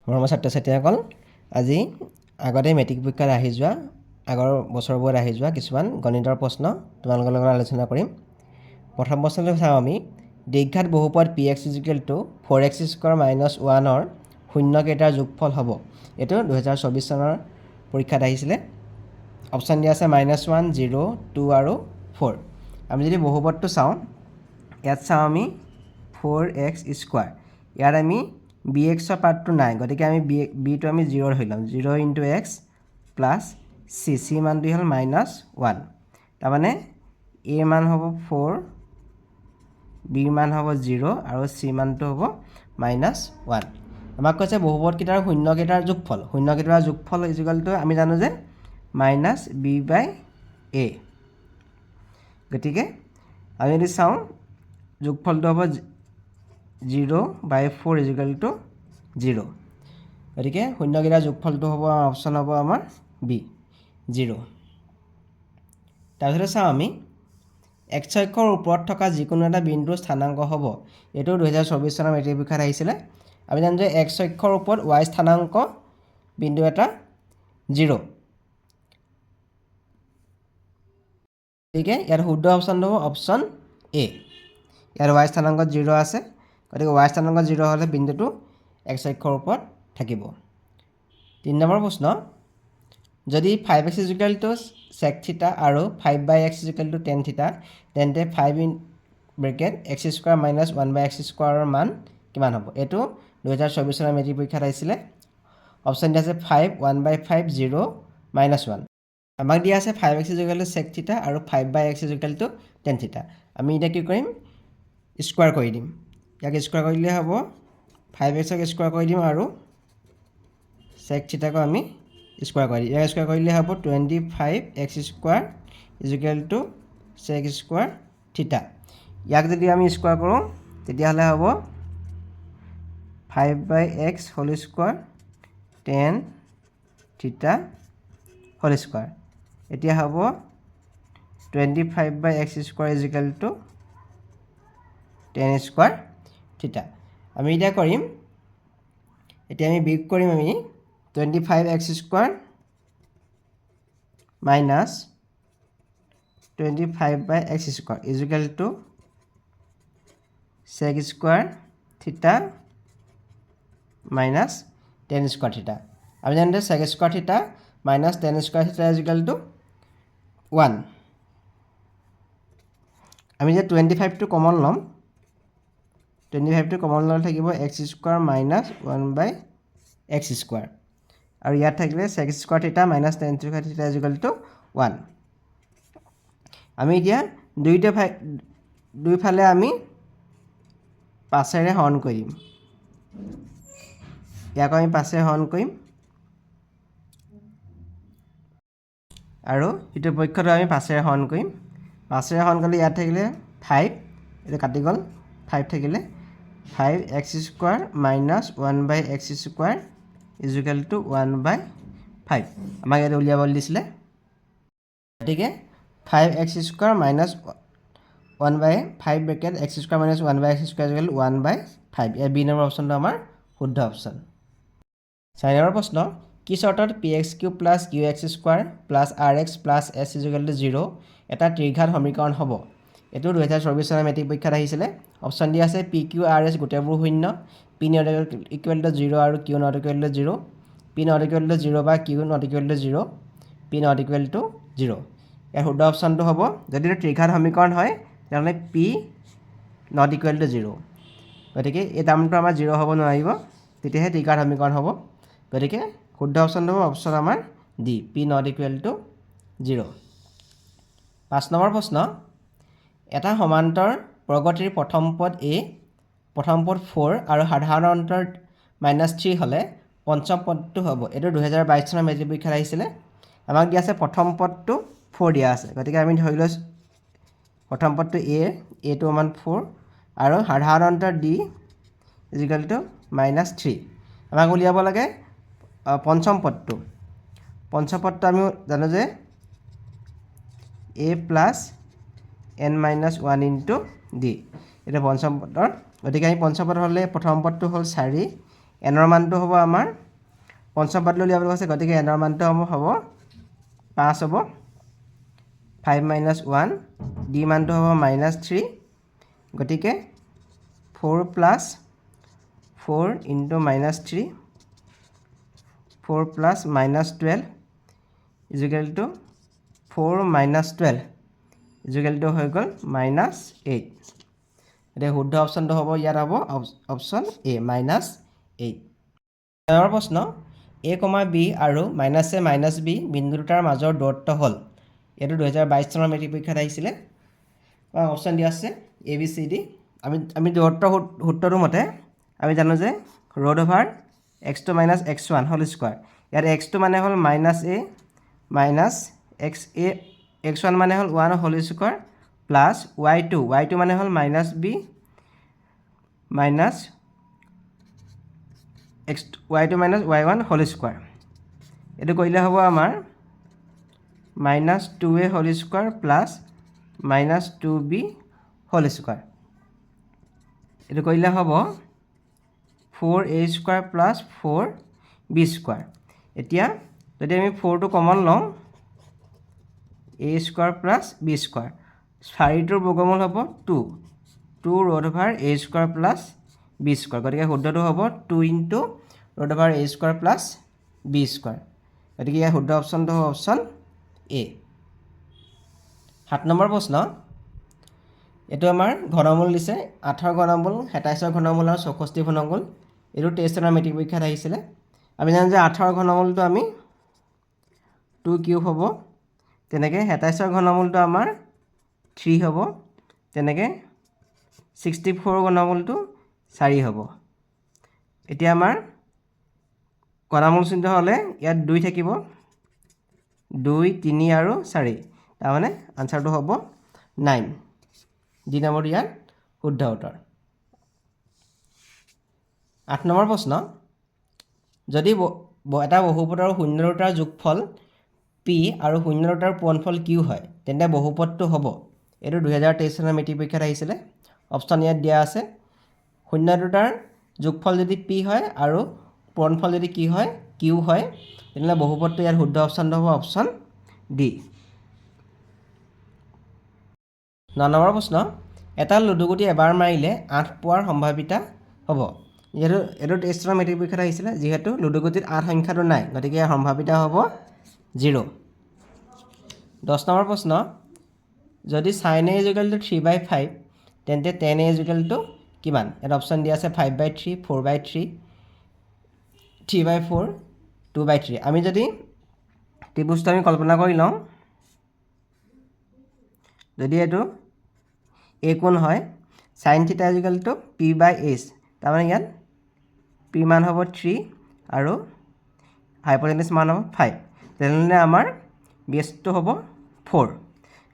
মৰমৰ ছাত্ৰ ছাত্ৰীসকল, আজি আগতে মেট্ৰিক পৰীক্ষাত আহি যোৱা আগৰ বছৰবোৰত আহি যোৱা কিছুমান গণিতৰ প্ৰশ্ন তোমালোকৰ লগত আলোচনা কৰিম। প্ৰথম প্ৰশ্নটো চাওঁ আমি। দীৰ্ঘাত বহুপদ px = 4x² - 1 শূন্য কেইটাৰ যোগফল হ'ব? এইটো 2024 চনৰ পৰীক্ষাত আহিছিলে। অপশ্যন দিয়া আছে -1, 0, 2 আৰু 4। আমি যদি বহুপদটো চাওঁ, ইয়াত চাওঁ আমি 4x²। ইয়াত আমি bxৰ পাৰ্টটো নাই, গতিকে আমি bটো আমি 0 ধৰি ল'ম। 0 × x প্লাছ c মানটো হ'ল -1। তাৰমানে a মান হ'ব 4, b মান হ'ব 0 আৰু c মানটো হ'ব -1। আমাক কৈছে বহুপদকেইটাৰ শূন্যকেইটাৰ যোগফল। শূন্যকেইটাৰ যোগফল ইকুৱেলটো আমি জানো যে -b/a। গতিকে আমি যদি চাওঁ, যোগফলটো হ'ব 0/4 = 0। গতিকে শূন্যকেইটাৰ যোগফলটো হ'ব অপশ্যন হ'ব আমাৰ বি, 0। তাৰপিছতে চাওঁ আমি, x অক্ষৰ ওপৰত থকা যিকোনো এটা বিন্দুৰ স্থানাংক হ'ব। এইটো 2024 চনৰ মেট্ৰিক পৰীক্ষাত আহিছিলে। আমি জানো যে x অক্ষৰ ওপৰত y স্থানাংক বিন্দু এটা 0। গতিকে ইয়াত শুদ্ধ অপশ্যনটো হ'ব অপশ্যন এ। ইয়াত y স্থানাংক 0 আছে, গতিকে y স্থানাংক 0 হ'লে বিন্দুটো x অক্ষৰ ওপৰত থাকিব। 3 নম্বৰ প্ৰশ্ন, যদি 5x = sec θ আৰু 5/x = tan θ, তেন্তে 5 x² - 1/x² ৰ মান কিমান হ'ব? এইটো 2024 চনৰ মেট্ৰিক পৰীক্ষাত আহিছিলে। অপশ্যন দিয়া আছে 5, 1/5, 0, -1। আমাক দিয়া আছে 5x = sec θ আৰু 5/x = tan θ। আমি এতিয়া কি কৰিম? স্কোৱাৰ কৰি দিম। ইয়াক স্কোৱাৰ কৰি দিলে হ'ব 5xক স্কোৱাৰ কৰি দিম আৰু sec θ কো আমি স্কোৱাৰ কৰি দিম। ইয়াক স্কোৱাৰ কৰি দিলে হ'ব 25x² = sec² θ। ইয়াক যদি আমি স্কোৱাৰ কৰোঁ, তেতিয়াহ'লে হ'ব 5/x² tan θ²। এতিয়া হ'ব 25/x² = tan² θ। আমি এতিয়া কৰিম, এতিয়া আমি বিয়োগ কৰিম। আমি 25x² - 25/x² = sec² θ - tan² θ। আমি জানো যে sec² θ - tan² θ = 1। আমি যে 25টো কমন ল'ম, 25টো কমন ল'লে থাকিব x² - 1/x²। আৰু ইয়াত থাকিলে sec² θ - tan² θ = 1। আমি এতিয়া দুইফালে আমি 5ৰে হৰণ কৰিম। ইয়াক আমি 5ৰে হৰণ কৰিম আৰু ইটো পক্ষটো আমি 5ৰে হৰণ কৰিম। 5ৰে হৰণ কৰিলে ইয়াত থাকিলে 5, এইটো কাটি গ'ল, 5 থাকিলে 5x² - 1/x² = 1/5। আমাক ইয়াত উলিয়াবলৈ দিছিলে। গতিকে 5x² - 1/5 (x² - 1/x² = 1/5)। ইয়াৰ বি নম্বৰ অপশ্যনটো আমাৰ শুদ্ধ অপশ্যন। 4 নম্বৰ প্ৰশ্ন, কি চৰ্তত px³ + qx² + rx + s = 0 এটা ত্ৰিঘাত সমীকৰণ হ'ব? এইটো 2024 চনৰ মেট্ৰিক পৰীক্ষাত আহিছিলে। অপশ্যন দিয়া আছে p, q, r, s গোটেইবোৰ শূন্য, p ≠ 0 আৰু q ≠ 0, p ≠ 0 বা q ≠ 0, p ≠ 0। ইয়াৰ শুদ্ধ অপশ্যনটো হ'ব, যদি এইটো ত্ৰিঘাত সমীকৰণ হয় তেতিয়াহ'লে p ≠ 0। গতিকে এই টাৰ্মটো আমাৰ 0 হ'ব নোৱাৰিব, তেতিয়াহে ত্ৰিঘাত সমীকৰণ হ'ব। গতিকে শুদ্ধ অপশ্যনটো হ'ব অপশ্যন আমাৰ ডি, p ≠ 0। 5 নম্বৰ প্ৰশ্ন, এটা সমান্তৰ প্ৰগতিৰ প্ৰথম পদ a, প্ৰথম পদ 4 আৰু সাধাৰণ অন্তৰ -3 হ'লে পঞ্চম পদটো হ'ব। এইটো 2022 চনৰ মেট্ৰিক পৰীক্ষাত আহিছিলে। আমাক দিয়া আছে প্ৰথম পদটো 4 দিয়া আছে, গতিকে আমি ধৰি লৈছোঁ প্ৰথম পদটো a টো মান 4 আৰু সাধাৰণ অন্তৰ d = -3। আমাক উলিয়াব লাগে পঞ্চম পদটো। পঞ্চম পদটো আমি জানো যে a + n - 1 × d, এইটো পঞ্চম পদৰ। গতিকে আমি পঞ্চম পদ হ'লে প্ৰথম পদটো হ'ল 4, এনৰ মানটো হ'ব আমাৰ পঞ্চম পদলৈ উলিয়াবলৈ কৈছে গতিকে এনৰ মানটো হ'ব 5 হ'ব 5 - 1 ডি মানটো হ'ব -3 গতিকে 4 + 4 × -3 4 + -12 = 4 - 12 = হৈ গ'ল -8 এতিয়া শুদ্ধ অপশ্যনটো হ'ব ইয়াত হ'ব অপশ্যন এ -8 নম্বৰ প্ৰশ্ন a, b আৰু -a - b বিন্দু দুটাৰ মাজৰ দূৰত্ব হ'ল এইটো 2022 চনৰ মেট্ৰিক পৰীক্ষাত আহিছিলে অপশ্যন দিয়া আছে এ বি চি ডি আমি দূৰত্ব সূত্ৰটো মতে আমি জানো যে √(x2 - x1) হোল স্কোৱাৰ ইয়াত x2 মানে হ'ল -a -x1 মানে হ'ল 1 হোল স্কোৱাৰ প্লাছ y2 মানে হ'ল -b y2 - y1 whole square এইটো কৰিলে হ'ব আমাৰ -2a whole square plus -2b whole square এইটো কৰিলে হ'ব 4a square plus 4b square এতিয়া যদি আমি 4টো কমন লওঁ a square plus b square 4টোৰ বৰ্গমূল হ'ব 2 √(a square plus b square গতিকে শুদ্ধটো হ'ব 2 × √(a square plus b square গতিকে ইয়াৰ শুদ্ধ অপশ্যনটো হ'ব অপশ্যন এ 7 নম্বৰ প্ৰশ্ন এইটো আমাৰ ঘনমূল দিছে 8ৰ ঘনমূল 27ৰ ঘনমূল আৰু 64 ঘনমূল এইটো টেষ্ট এণ্ড মেট্ৰিক পৰীক্ষাত আহিছিলে আমি জানো যে 8ৰ ঘনমূলটো আমি 2³ হ'ব তেনেকৈ 27ৰ ঘনমূলটো আমাৰ 3 হ'ব তেনেকৈ 64 ঘনমূলটো 4 হ'ব এতিয়া আমাৰ ঘনমূল চিহ্ন হ'লে ইয়াত 2 থাকিব 2 3 আৰু 4 তাৰমানে আনচাৰটো হ'ব 9 ডি নম্বৰটো ইয়াত শুদ্ধ উত্তৰ 8 নম্বৰ প্ৰশ্ন যদি এটা বহুপদৰ শূন্য দুটাৰ যোগফল পি আৰু শূন্য দুটাৰ পূৰণফল কিউ হয় তেন্তে বহুপদটো হ'ব এইটো 2023 চনৰ মেট্ৰিক পৰীক্ষাত আহিছিলে অপশ্যন ইয়াত দিয়া আছে শূন্য দুটাৰ যোগফল যদি পি হয় আৰু পূৰণফল যদি কি হয় কিউ হয় তেনেহ'লে বহুপদটো ইয়াত শুদ্ধ অপশ্যনটো হ'ব অপশ্যন ডি 9 নম্বৰ প্ৰশ্ন এটা লুডুগুটি এবাৰ মাৰিলে 8 পোৱাৰ সম্ভাৱিতা হ'ব এইটো টেষ্ট এণ্ড মেট্ৰিক পৰীক্ষাত আহিছিলে যিহেতু লুডুগুটিত 8 সংখ্যাটো নাই গতিকে ইয়াৰ সম্ভাৱিতা হ'ব 0 10 নম্বৰ প্ৰশ্ন যদি sin a = 3/5 তেন্তে tan a = কিমান এটা অপশ্যন দিয়া আছে 5/3 4/3 3/4 2/3 আমি যদি ত্ৰিভুজটো আমি কল্পনা কৰি লওঁ যদি এইটো a কোণ হয় sin θ = p/s তাৰমানে ইয়াত p মান হ'ব 3 আৰু হাইপটেনিউছ মান হ'ব 5 তেনেহ'লে আমাৰ বেছটো হ'ব 4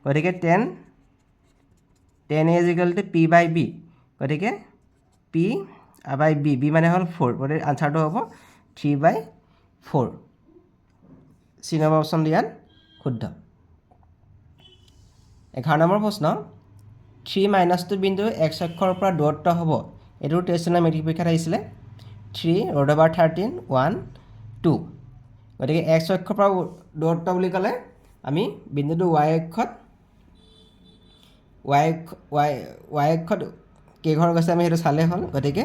গতিকে tan a = p/b গতিকে p/b b মানে হ'ল 4 গতিকে আনচাৰটো হ'ব 3/4 চি নম্বৰ অপশ্যনটো ইয়াত শুদ্ধ 11 নম্বৰ প্ৰশ্ন 3 - 2 বিন্দু x অক্ষৰ পৰা দূৰত্ব হ'ব এইটো টেষ্ট এণ্ড মেট্ৰিক পৰীক্ষাত আহিছিলে 3 √13 1 2 গতিকে x অক্ষৰ পৰা দূৰত্ব বুলি ক'লে আমি বিন্দুটো y অক্ষত কেইঘৰ গৈছে আমি সেইটো চালে হ'ল গতিকে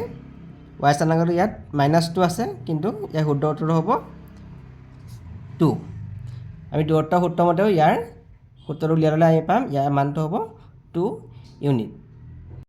y স্থানাংকটো ইয়াত -2 আছে কিন্তু ইয়াৰ শুদ্ধ উত্তৰটো হ'ব 2 আমি দূৰত্ব সূত্ৰমতেও ইয়াৰ সূত্ৰটো উলিয়াই ল'লে আমি পাম ইয়াৰ মানটো হ'ব 2 ইউনিট